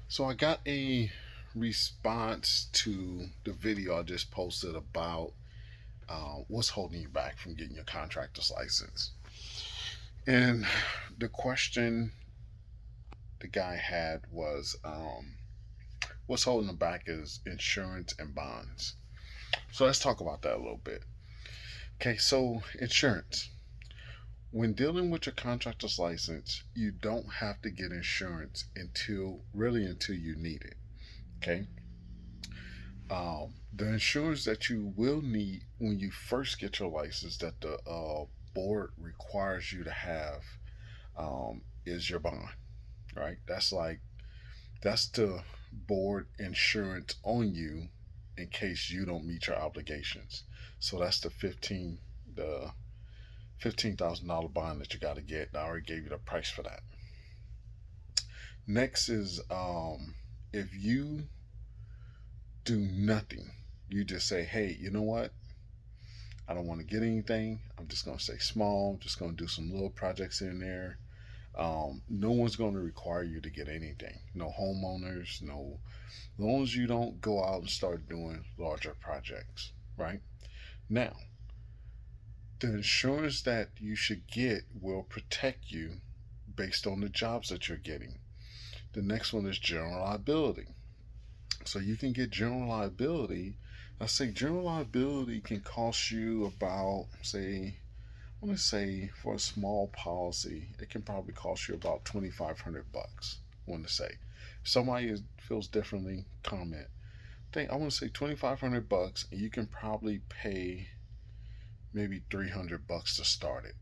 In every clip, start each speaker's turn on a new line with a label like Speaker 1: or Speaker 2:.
Speaker 1: So I got a response to the video I just posted about what's holding you back from getting your contractor's license. And the question the guy had was, what's holding him back is insurance and bonds. So let's talk about that a little bit. Okay, so insurance. When dealing with your contractor's license, you don't have to get insurance until you need it. Okay, the insurance that you will need when you first get your license that the board requires you to have is your bond, right? That's the board insurance on you in case you don't meet your obligations. So that's the $15,000 bond that you got to get. I already gave you the price for that. Next is if you do nothing, you just say, hey, you know what? I don't want to get anything. I'm just going to stay small. I'm just going to do some little projects in there. No one's going to require you to get anything. No homeowners, no, as long as you don't go out and start doing larger projects, right? Now, the insurance that you should get will protect you based on the jobs that you're getting. The next one is general liability. So you can get general liability. I say general liability can cost you about, say, I want to say for a small policy, it can probably cost you about $2,500. I want to say, if somebody feels differently, comment. I want to say $2,500, and you can probably pay maybe $300 to start it.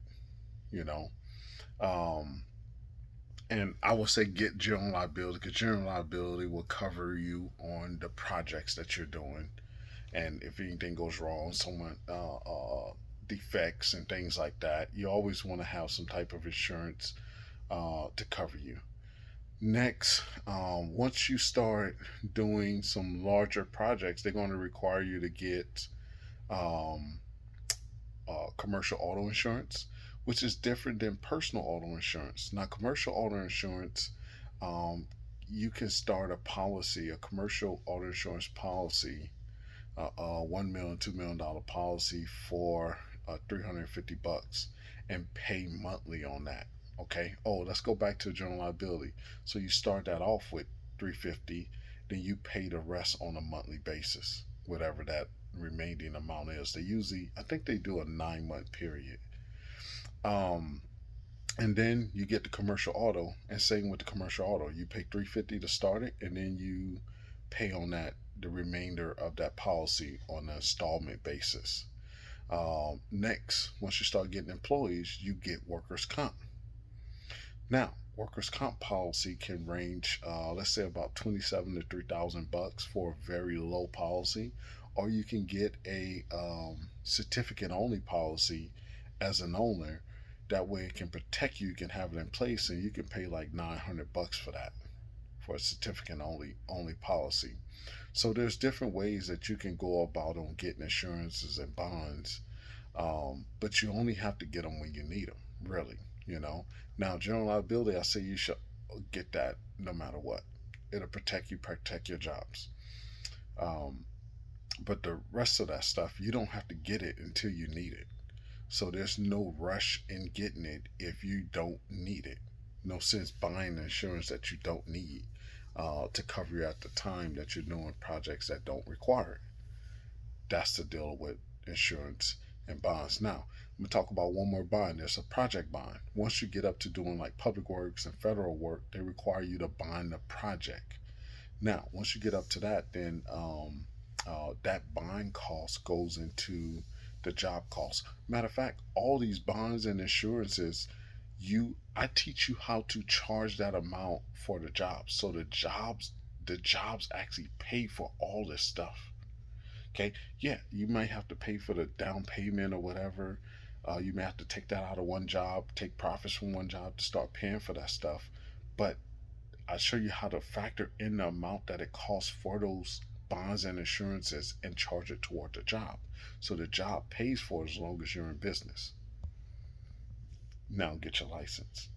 Speaker 1: You know, um, and I would say get general liability because general liability will cover you on the projects that you're doing, and if anything goes wrong, someone defects and things like that, you always want to have some type of insurance to cover you. Next, once you start doing some larger projects, they're going to require you to get um, commercial auto insurance, which is different than personal auto insurance. Now, commercial auto insurance, um, you can start a commercial auto insurance policy, $1 million, $2 million policy for $350 and pay monthly on that. Okay. Oh, let's go back to general liability. So you start that off with 350, then you pay the rest on a monthly basis, whatever that remaining amount is. They usually, I think they do a 9 month period. Um, and then you get the commercial auto, and same with the commercial auto, you pay 350 to start it, and then you pay on that the remainder of that policy on an installment basis. Next, once you start getting employees, you get workers' comp. Now, workers' comp policy can range, let's say, about 27 to 3,000 bucks for a very low policy, or you can get a certificate only policy as an owner. That way, it can protect you. You can have it in place, and you can pay like 900 bucks for that for a certificate only policy. So there's different ways that you can go about on getting insurances and bonds, but you only have to get them when you need them, really. You know. Now, general liability, I say you should get that no matter what. It'll protect you, protect your jobs. Um, but the rest of that stuff, you don't have to get it until you need it. So there's no rush in getting it if you don't need it. No sense buying insurance that you don't need to cover you at the time that you're doing projects that don't require it. That's the deal with insurance and bonds. Now, I'm gonna talk about one more bond. There's a project bond. Once you get up to doing like public works and federal work, they require you to bond the project. Now, once you get up to that, then that bond cost goes into the job cost. Matter of fact, all these bonds and insurances, I teach you how to charge that amount for the jobs. So the jobs actually pay for all this stuff. Okay, yeah, you might have to pay for the down payment or whatever. You may have to take that out of one job, take profits from one job to start paying for that stuff. But I show you how to factor in the amount that it costs for those bonds and insurances and charge it toward the job. So the job pays for it as long as you're in business. Now get your license.